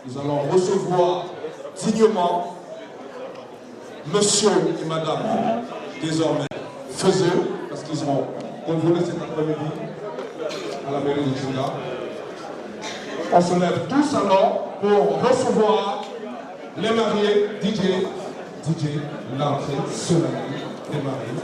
Nous allons recevoir dignement monsieur et madame, désormais faiseux, parce qu'ils seront convolés cet après-midi à la mairie de Djinga. On se lève tous alors pour recevoir les mariés. DJ, l'entrée solennelle des mariés.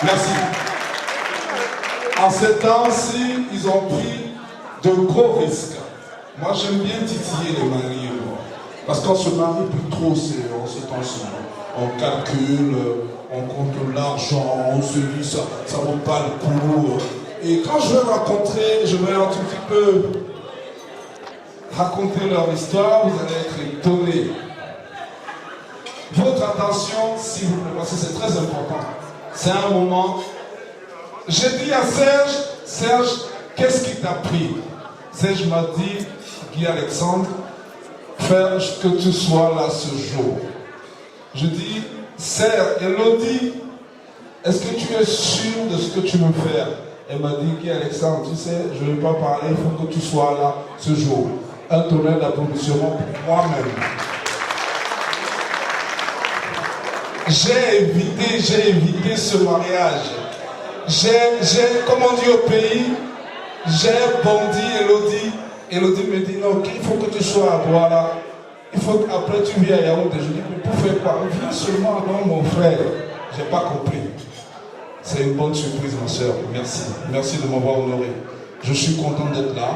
Merci. En ces temps-ci, ils ont pris de gros risques. Moi, j'aime bien titiller les mariés. Parce qu'on se marie plus trop, on se pense, on calcule, on compte l'argent, on se dit ça vaut pas le coup. Et quand je vais rencontrer, je vais un tout petit peu raconter leur histoire, vous allez être étonnés. Votre attention, s'il vous plaît, parce que c'est très important. C'est un moment. J'ai dit à Serge, qu'est-ce qui t'a pris? Serge m'a dit, Guy Alexandre, faire que tu sois là ce jour. Je dis, Serge, Elodie, est-ce que tu es sûr de ce que tu veux faire? Elle m'a dit, Guy Alexandre, tu sais, je ne vais pas parler, il faut que tu sois là ce jour. Un tonnerre d'applaudissements pour moi-même. J'ai évité ce mariage. Comme on dit au pays, j'ai bondi Elodie. Elodie me dit non, il faut que tu sois à Douala. Il faut qu'après tu viennes à Yaoundé. Je dis, mais pour faire quoi? Viens seulement, non, mon frère. Je n'ai pas compris. C'est une bonne surprise, ma soeur. Merci. Merci de m'avoir honoré. Je suis content d'être là.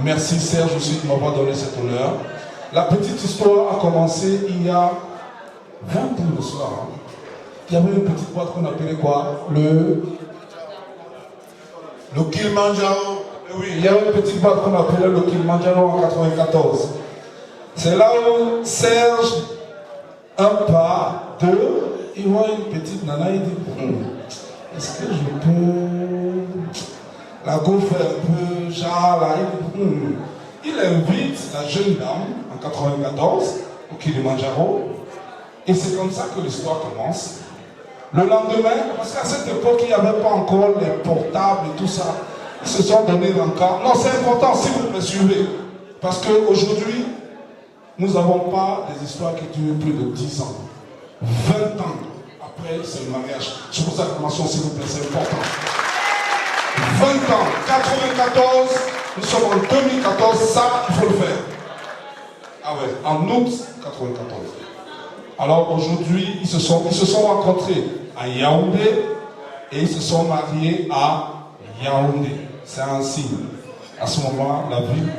Merci Serge aussi de m'avoir donné cet honneur. La petite histoire a commencé il y a 20 ans de cela, il y avait une petite boîte qu'on appelait quoi? Le Kilimanjaro. Oui, il y avait une petite boîte qu'on appelait le Kilimanjaro en 94. C'est là où Serge, un pas, deux, il voit une petite nana, il dit est-ce que je peux la go fait un peu genre là, il invite la jeune dame en 94 au Kilimanjaro et c'est comme ça que l'histoire commence. Le lendemain, parce qu'à cette époque il n'y avait pas encore les portables et tout ça, ils se sont donné l'encart. Non, c'est important si vous me suivez, parce qu'aujourd'hui nous n'avons pas des histoires qui durent plus de 10 ans, 20 ans après c'est le mariage. Je vous acclamation s'il vous plaît, c'est important. 20 ans, 94, nous sommes en 2014, ça, il faut le faire. Ah ouais, en août 94. Alors aujourd'hui, ils se sont rencontrés à Yaoundé et ils se sont mariés à Yaoundé. C'est un signe. À ce moment, la ville,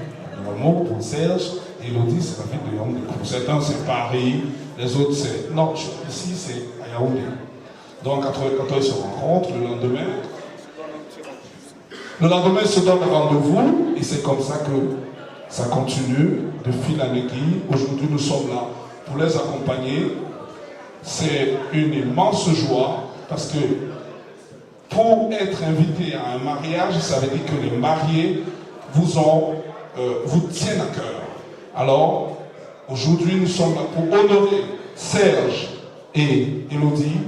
le mot pour Serge et Elodie, c'est la ville de Yaoundé. Pour certains, c'est Paris, les autres, c'est... Non, ici, c'est à Yaoundé. Donc, en 94, ils se rencontrent le lendemain. Le lendemain, ils se donnent rendez-vous et c'est comme ça que ça continue de fil en aiguille. Aujourd'hui, nous sommes là pour les accompagner. C'est une immense joie parce que pour être invité à un mariage, ça veut dire que les mariés vous tiennent à cœur. Alors, aujourd'hui, nous sommes là pour honorer Serge et Elodie.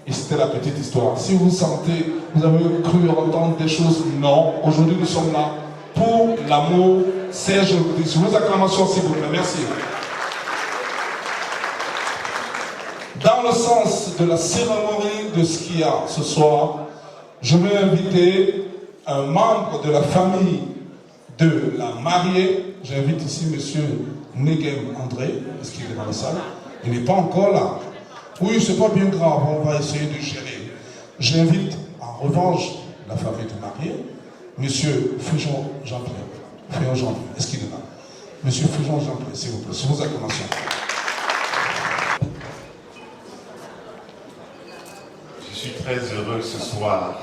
Et c'était la petite histoire. Si vous sentez, vous avez cru entendre des choses, non. Aujourd'hui, nous sommes là pour l'amour. Serge, sur vos acclamations, s'il vous plaît. Merci. Dans le sens de la cérémonie de ce qu'il y a ce soir, je vais inviter un membre de la famille de la mariée. J'invite ici M. Negem André. Est-ce qu'il est dans la salle? Il n'est pas encore là. Oui, c'est pas bien grave, on va essayer de gérer. J'invite en revanche la famille du marié, M. Fujon Jean-Pierre. Fujon Jean-Pierre, est-ce qu'il est là? M. Fujon Jean-Pierre, s'il vous plaît, sur vos acclamations. Je suis très heureux ce soir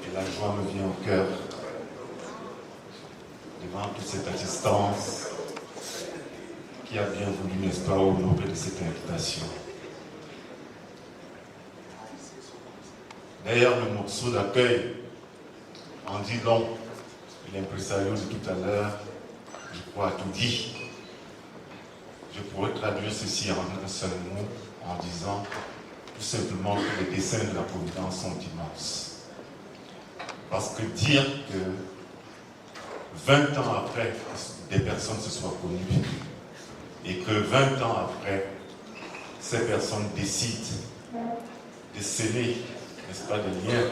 et la joie me vient au cœur devant toute cette assistance qui a bien voulu, n'est-ce pas, honorer de cette invitation. D'ailleurs, le morceau d'accueil en dit long. L'impresario de tout à l'heure, je crois, a tout dit. Je pourrais traduire ceci en un seul mot, en disant tout simplement que les desseins de la Providence sont immenses. Parce que dire que 20 ans après, des personnes se soient connues, et que 20 ans après, ces personnes décident de sceller, n'est-ce pas, des liens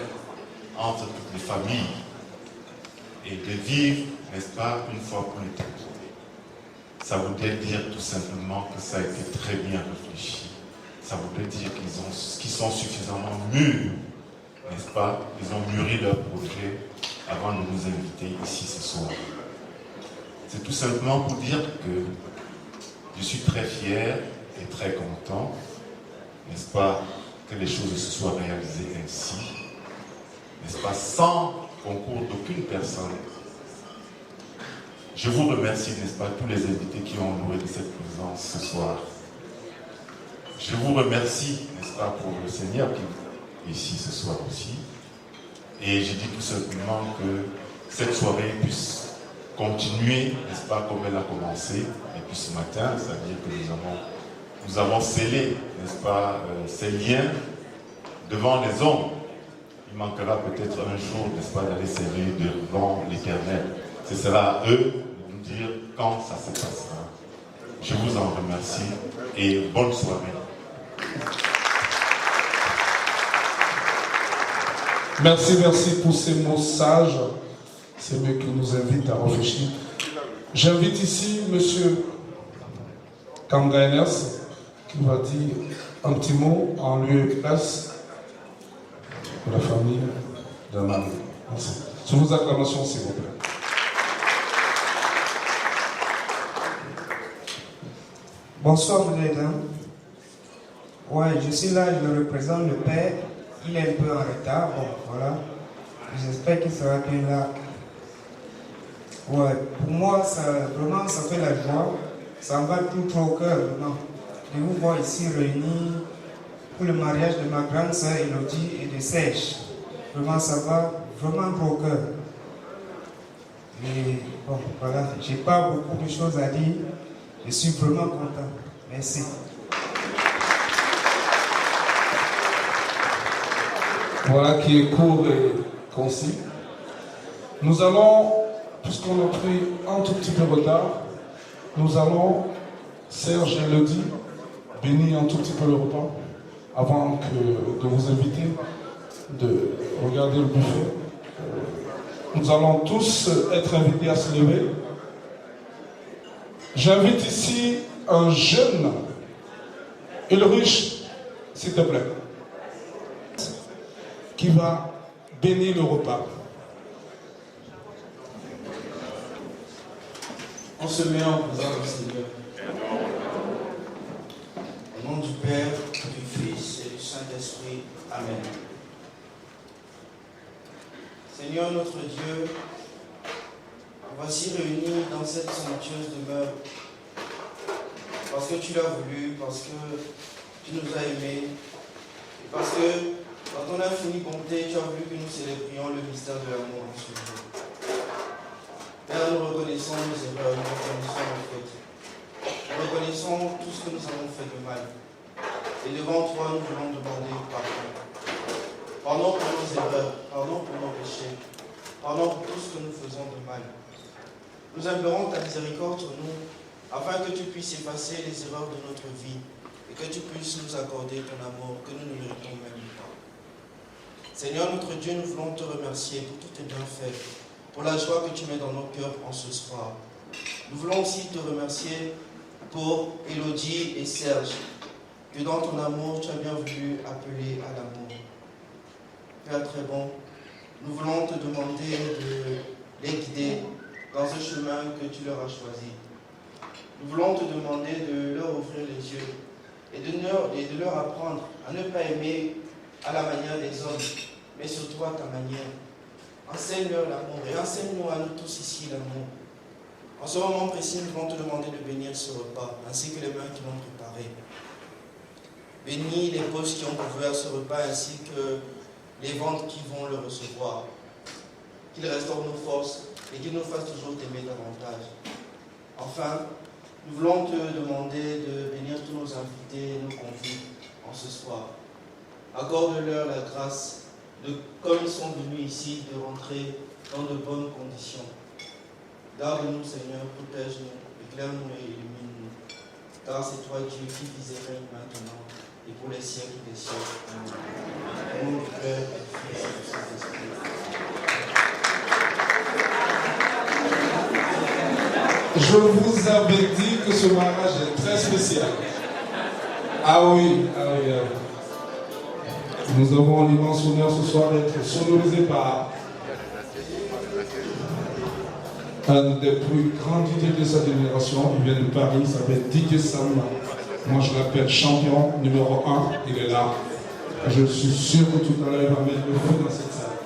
entre toutes les familles et de vivre, n'est-ce pas, une fois pour les temps. Ça voudrait dire tout simplement que ça a été très bien réfléchi. Ça voudrait dire qu'ils sont suffisamment mûrs, n'est-ce pas, ils ont mûri leur projet avant de nous inviter ici ce soir. C'est tout simplement pour dire que je suis très fier et très content, n'est-ce pas, que les choses se soient réalisées ainsi, n'est-ce pas, sans concours d'aucune personne. Je vous remercie, n'est-ce pas, tous les invités qui ont honoré de cette présence ce soir. Je vous remercie, n'est-ce pas, pour le Seigneur qui est ici ce soir aussi. Et je dis tout simplement que cette soirée puisse continuer, n'est-ce pas, comme elle a commencé. Et puis ce matin, c'est-à-dire que nous avons scellé, n'est-ce pas, ces liens devant les hommes. Il manquera peut-être un jour, n'est-ce pas, d'aller serrer devant l'Éternel. Ce sera à eux de nous dire quand ça se passera. Je vous en remercie et bonne soirée. Merci pour ces mots sages. C'est eux qui nous invitent à réfléchir. J'invite ici M. Kamgaenas qui va dire un petit mot en lieu et place de la famille de Marie. Merci. Sous vos acclamations, s'il vous plaît. Bonsoir, frères et dames. Ouais, je suis là, je représente le père. Il est un peu en retard, bon, voilà. J'espère qu'il sera bien là. Ouais, pour moi, ça, vraiment, ça fait la joie. Ça me va tout trop au cœur, vraiment. De vous voir ici réunis pour le mariage de ma grande sœur Elodie et de Serge. Vraiment, ça va vraiment trop au cœur. Et bon, voilà, j'ai pas beaucoup de choses à dire. Je suis vraiment content. Merci. Voilà qui est court et concis. Nous allons, puisqu'on a pris un tout petit peu de retard, nous allons, Serge et Elodie, bénir un tout petit peu le repas avant de vous inviter de regarder le buffet. Nous allons tous être invités à se lever. J'invite ici un jeune, Ulrich, s'il te plaît, qui va bénir le repas. On se met en présence du Seigneur. Au nom du Père, du Fils et du Saint-Esprit. Amen. Seigneur notre Dieu, voici réunis dans cette somptueuse demeure, parce que tu l'as voulu, parce que tu nous as aimés, et parce que dans ton infinie bonté, tu as voulu que nous célébrions le mystère de l'amour en ce jour. Père, nous reconnaissons nos erreurs, nous reconnaissons nos fautes. Nous reconnaissons tout ce que nous avons fait de mal. Et devant toi, nous voulons demander pardon. Pardon pour nos erreurs, pardon pour nos péchés, pardon pour tout ce que nous faisons de mal. Nous implorons ta miséricorde sur nous, afin que tu puisses effacer les erreurs de notre vie et que tu puisses nous accorder ton amour que nous ne méritons même pas. Seigneur notre Dieu, nous voulons te remercier pour tous tes bienfaits, pour la joie que tu mets dans nos cœurs en ce soir. Nous voulons aussi te remercier pour Elodie et Serge, que dans ton amour, tu as bien voulu appeler à l'amour. Père très bon, nous voulons te demander de les guider dans ce chemin que tu leur as choisi. Nous voulons te demander de leur ouvrir les yeux et de leur apprendre à ne pas aimer à la manière des hommes, mais surtout à ta manière. Enseigne-leur l'amour et enseigne-nous à nous tous ici l'amour. En ce moment précis, nous voulons te demander de bénir ce repas, ainsi que les mains qui l'ont préparé. Bénis les poches qui ont pourvu à ce repas, ainsi que les ventres qui vont le recevoir. Qu'il restaure nos forces et qu'il nous fasse toujours t'aimer davantage. Enfin, nous voulons te demander de bénir tous nos invités et nos convives en ce soir. Accorde-leur la grâce de, comme ils sont venus ici, de rentrer dans de bonnes conditions. Garde-nous, Seigneur, protège-nous, éclaire-nous et illumine-nous. Car c'est toi, Dieu, qui vis et règne maintenant et pour les siècles des siècles. Amen. Au nom du Père et du Fils et du Saint-Esprit. Je vous avais dit que ce mariage est très spécial. Ah oui, ah oui, ah oui. Nous avons l'immense honneur ce soir d'être sonorisés par un des plus grands DJ de sa génération. Il vient de Paris, il s'appelle DJ Sam. Moi je l'appelle champion numéro 1, il est là. Je suis sûr que tout à l'heure il va mettre le feu dans cette salle.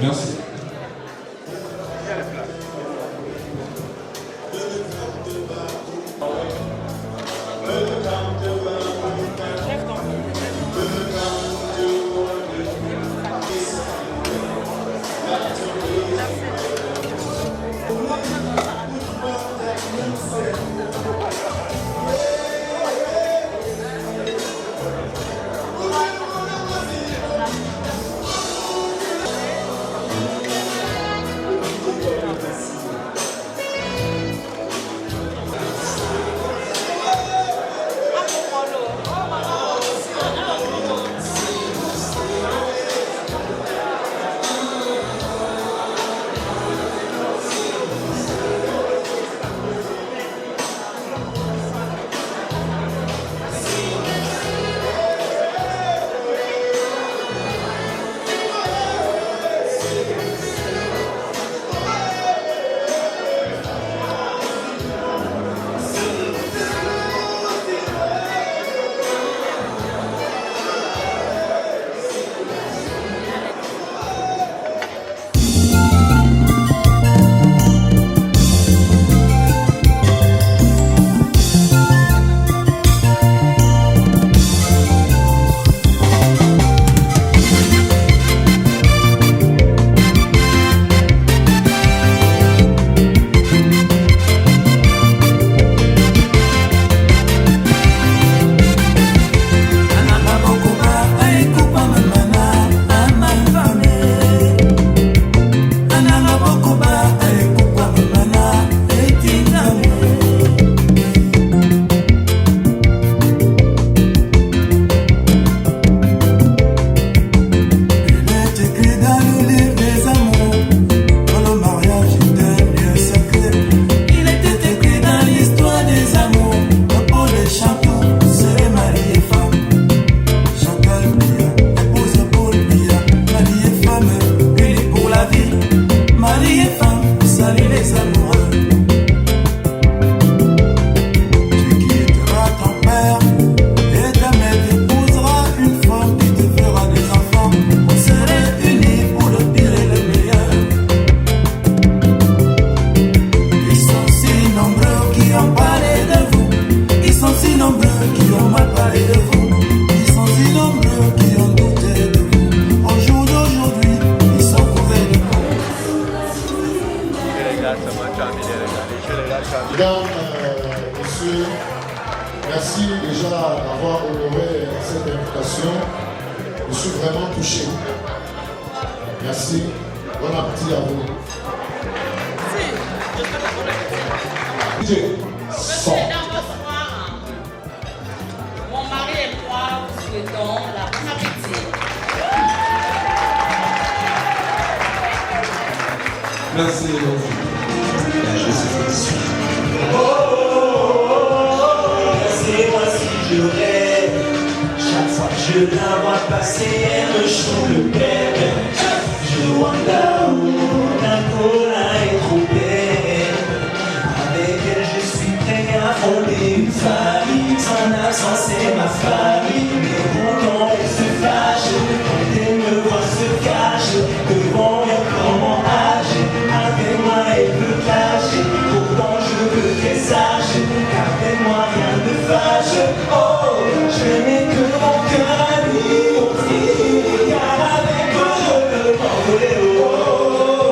Merci. vraiment touché. Merci. Bon appétit à vous. DJ, sors. Mesdames, bonsoir. Mon mari et moi vous souhaitons la bonne appétit. Merci. C'est moi si je rêve. Chaque fois que je la vois passer, elle me chauffe le père. Je wonder où la cola est trop belle. Avec elle, je suis prêt à fonder une famille. Son accent, c'est ma famille. Mais pourtant, elle se fâche quand elle me voit se cache devant un grand âge. Avec moi, elle peut cacher. Pourtant, je veux qu'elle sache qu'avec moi, rien ne fâche. Oh, je n'ai que mon cœur à lui offrir. Car avec eux, je peux m'envoler. Oh,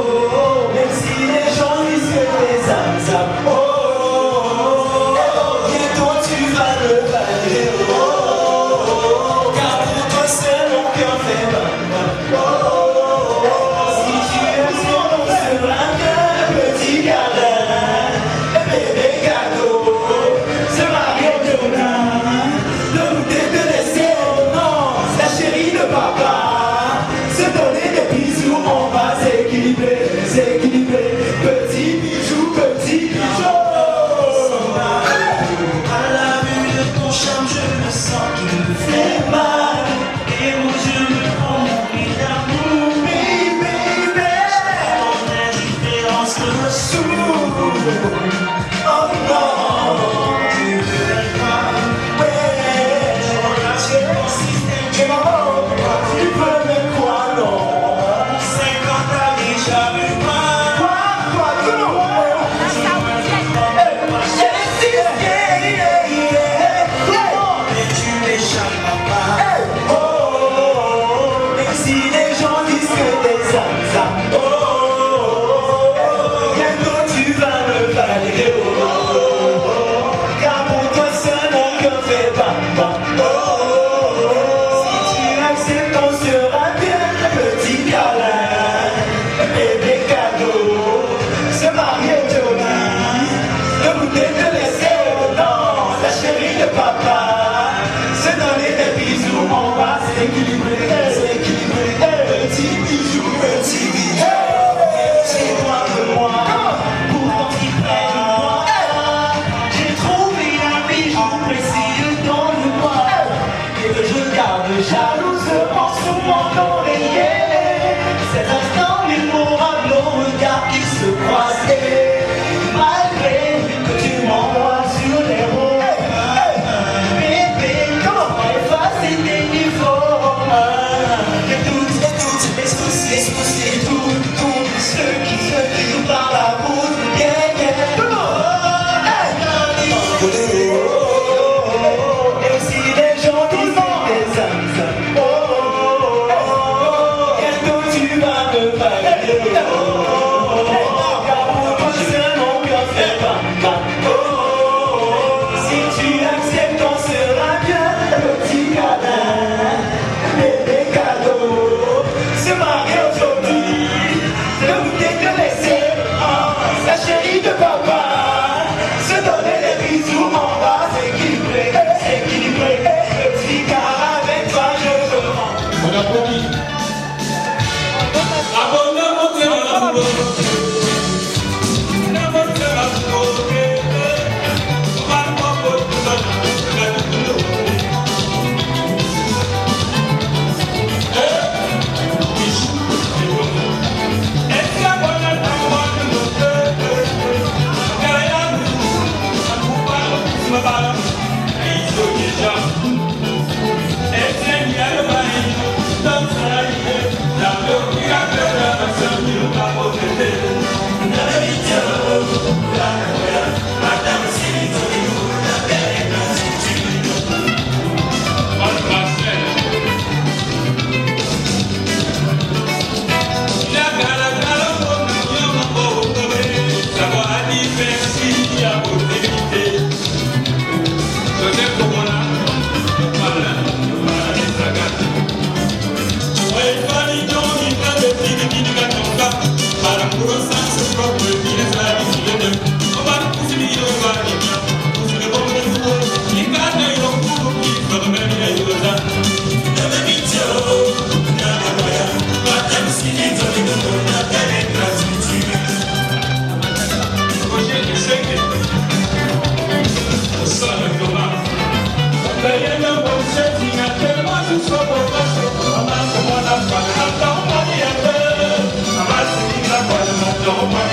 Thank you.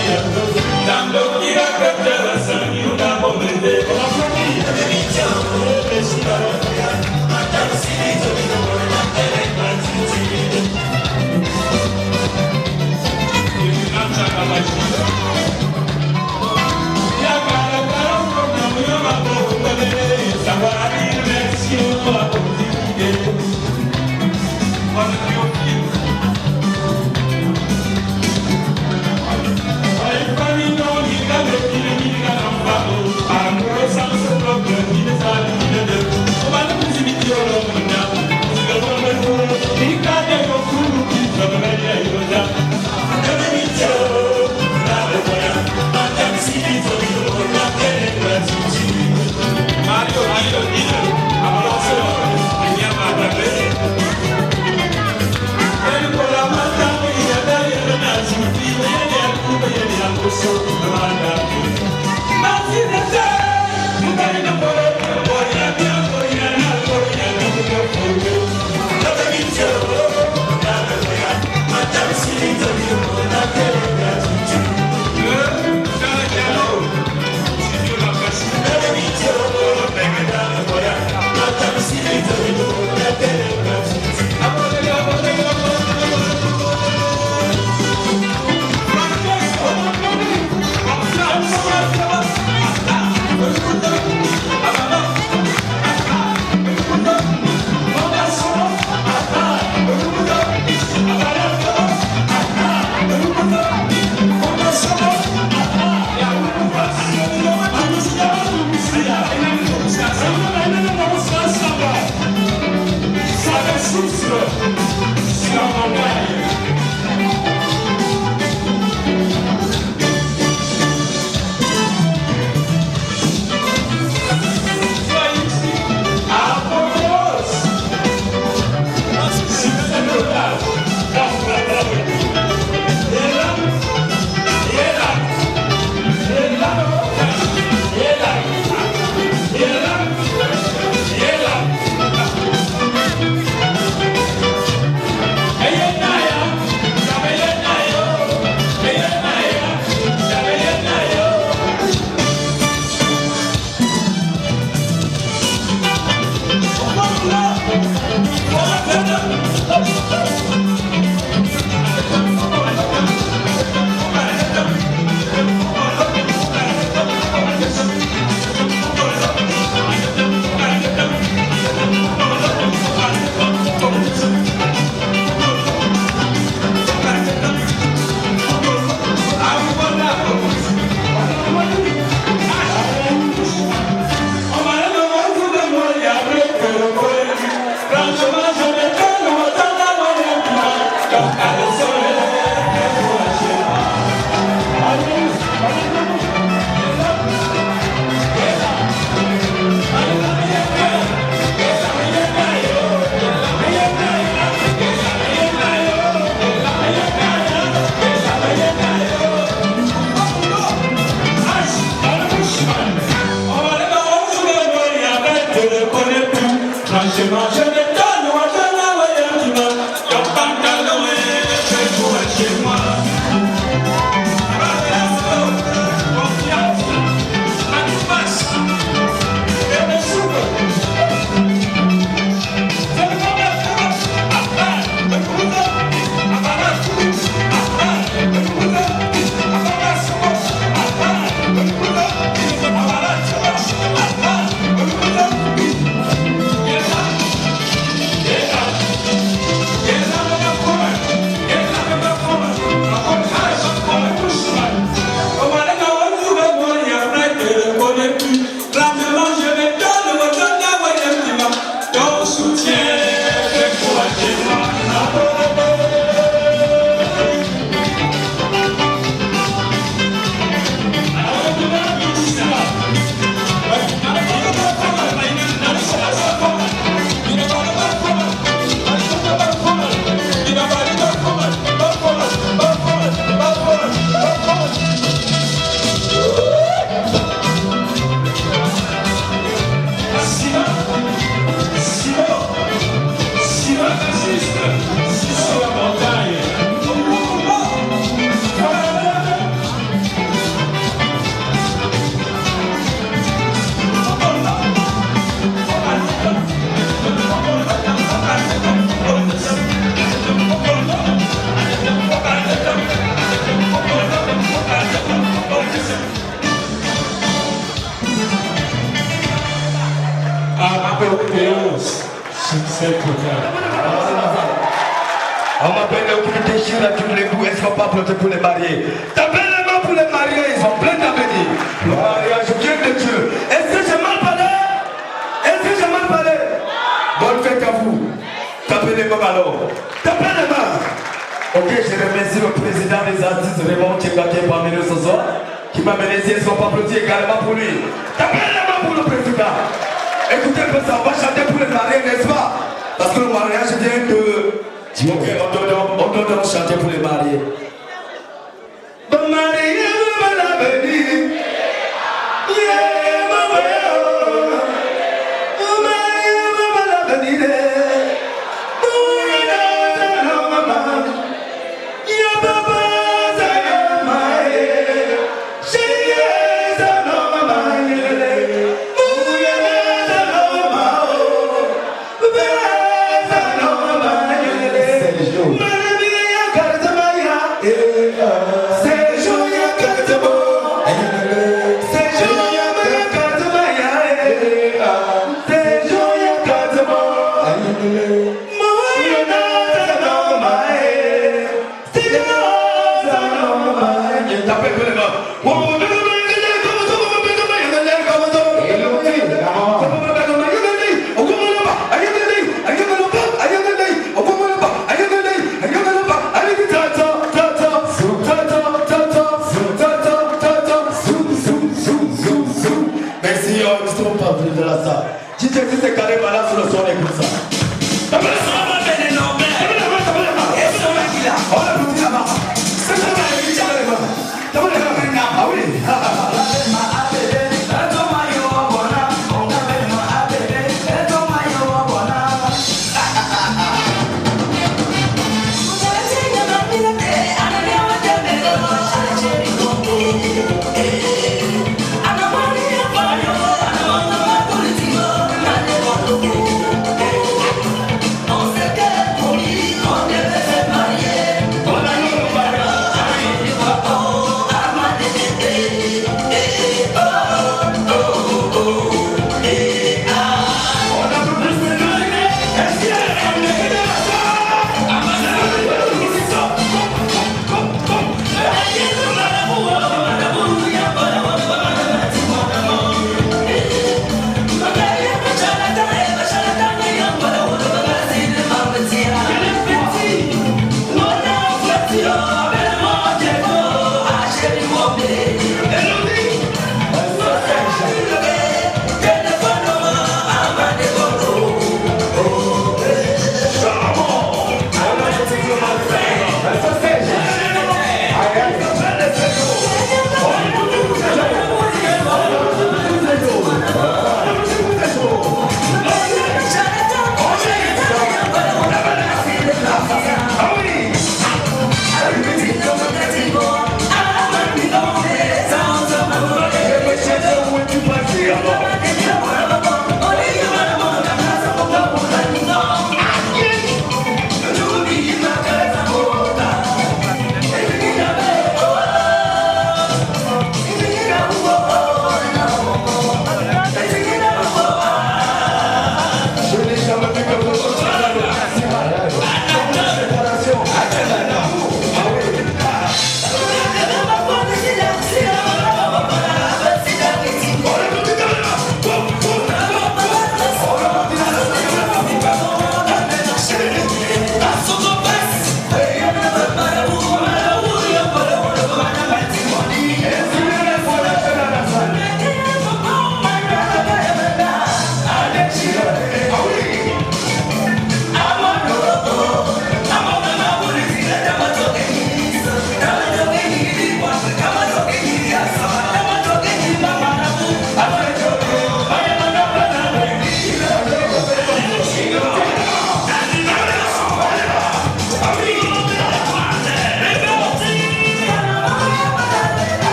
c'est total. On m'appelle l'occupé déchire à tous les bouts, elles ne sont pas applaudis pour les mariés. Tapez les mains pour les mariés, ils ont plein d'avenir. Le mariage vient de Dieu. Est-ce que j'ai mal parlé? Est-ce que j'ai mal parlé? Bonne fête à vous. Tapez les mains alors. Tapez les mains. Ok, je remercie le président des artistes, Raymond Tchenga, qui est parmi nous ce soir, qui m'a mené ici, elles ne sont pas applaudis également pour lui. Tapez les mains pour le président. Écoutez un peu ça, on va chanter pour les mariés, n'est-ce pas? Parce que le mariage vient de... Ok, on doit chanter pour les mariés. Bon marié, bon l'avenir. Yeah, bon marié. Bon marié, bon l'avenir. Bon maman. Yeah, papa, ça maïe. Chérie, ça maman. Ah oui.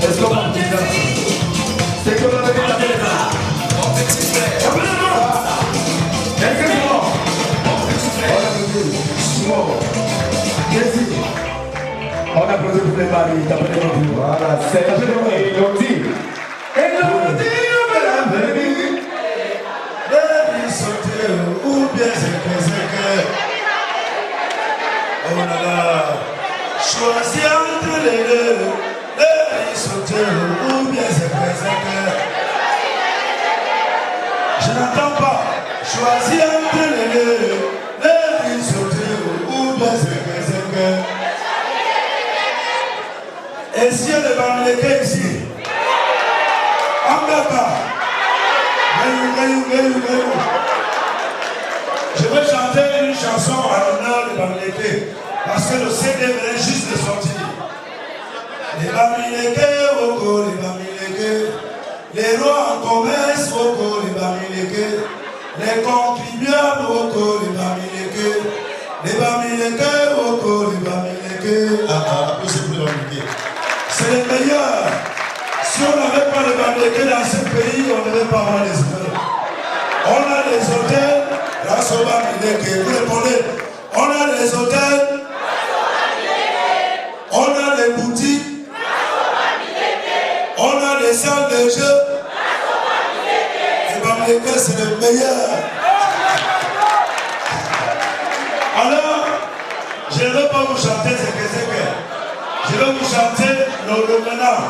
Est-ce qu'on va me dire ça? C'est que vous avez dit la belle là. Appelez-moi. Est-ce que c'est bon? On applaudit pour les maris, appelez-moi. Voilà, c'est appelez-moi. Elodie. Elodie, la baby. Baby, sauter ou bien c'est que. Oh là là. Choisis entre les deux. Baby, sauter ou bien c'est que. Je n'entends pas. Choisis entre les deux. Baby, sauter ou bien c'est que. Et si elle est dans les cas ici, Ambaka, je vais chanter une chanson à l'honneur de Bamileke, parce que le CD venait juste de sortir. Les Bamileke, Oko, les Bamileke, les rois en commerce, Oko, les Bamileke, les contribuables, Oko, les Bamileke, Oko, les Bamileke. Applaudissez pour les Bamileke. C'est les meilleurs. Si on n'avait pas de Bamileke dans ce pays, on ne devait pas avoir les hôtels. On a des hôtels grâce au Bamileke. Vous répondez, on a des hôtels, on a des boutiques, on a des salles de jeu. Et Bamileke, c'est le meilleur. Alors, je ne vais pas vous chanter ce que c'est que. Je vais vous chanter le maintenant.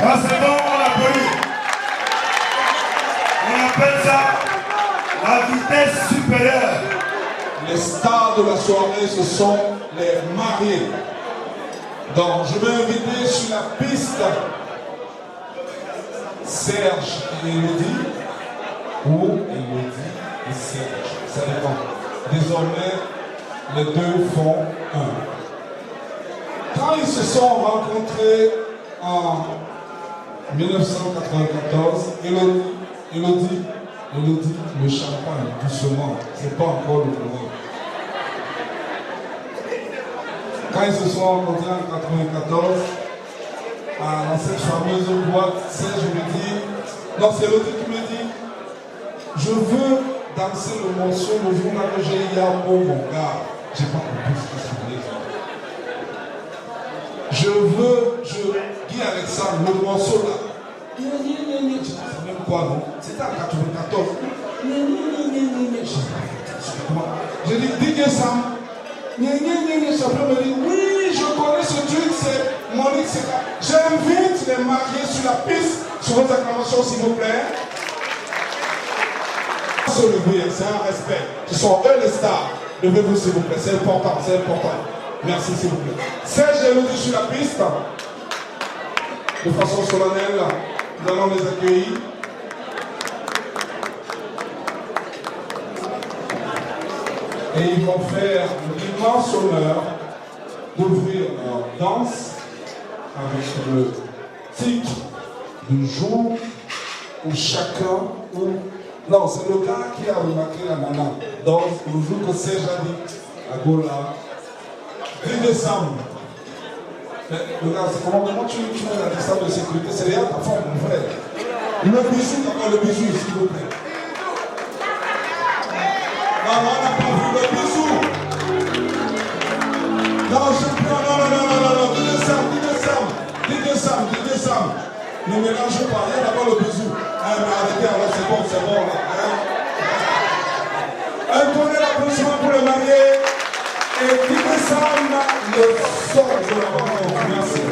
Ah, c'est bon, on applaudit. On appelle ça la vitesse supérieure. Les stars de la soirée, ce sont les mariés. Donc, je vais inviter sur la piste Serge et Elodie, ou Elodie et Serge. Ça dépend. Désormais, les deux font un. Quand ils se sont rencontrés en 1994, Elodie, le champagne, doucement, c'est pas encore le moment. Quand ils se sont rencontrés en 1994, dans cette fameuse boîte, Serge me dit, non, c'est l'autre qui me dit, je veux danser le morceau le jour là que j'ai Yambo, mon gars. J'ai pas compris ce que ça voulait dire. Guy Alexandre, le morceau là. Je ne sais même quoi, non? C'était en 94. J'ai dit, DJ Sam. Chapeau me dit, oui, je connais ce truc, c'est Monique, c'est là. J'invite les mariés sur la piste, sur vos acclamations, s'il vous plaît. Se lever, c'est un respect. Ce sont eux les stars. Levez-vous, s'il vous plaît, c'est important, c'est important. Merci, s'il vous plaît. Serge et Elodie sur la piste. De façon solennelle, nous allons les accueillir. Et ils vont faire l'immense honneur d'ouvrir leur danse avec le titre du jour où chacun, non, c'est le gars qui a remarqué la nana. Donc, le jour que Serge a dit à Gola, 10 décembre. Mais le gars, c'est comment tu mets la distance de sécurité? C'est rien ta femme, mon frère. Le bisou, d'abord le bisou, s'il vous plaît. Non, on n'a pas vu le bisou. Non, je prends, non, 10 décembre. Ne mélangez pas, il y a d'abord le bisou. Mais arrêtez, alors c'est bon, là. Un tonnerre d'applaudissements pour les mariés. Et 10 décembre, le son de la rencontre. Merci.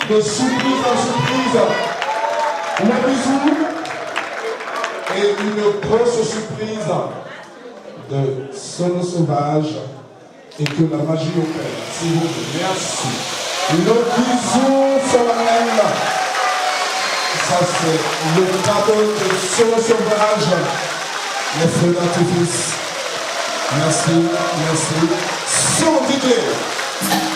De surprise en surprise, le bisou et une grosse surprise de Sono Sauvage et que la magie opère. S'il vous plaît, merci. Le bisou solennel, ça c'est le cadeau de Sono Sauvage, les feux d'artifice. Merci. Son DJ.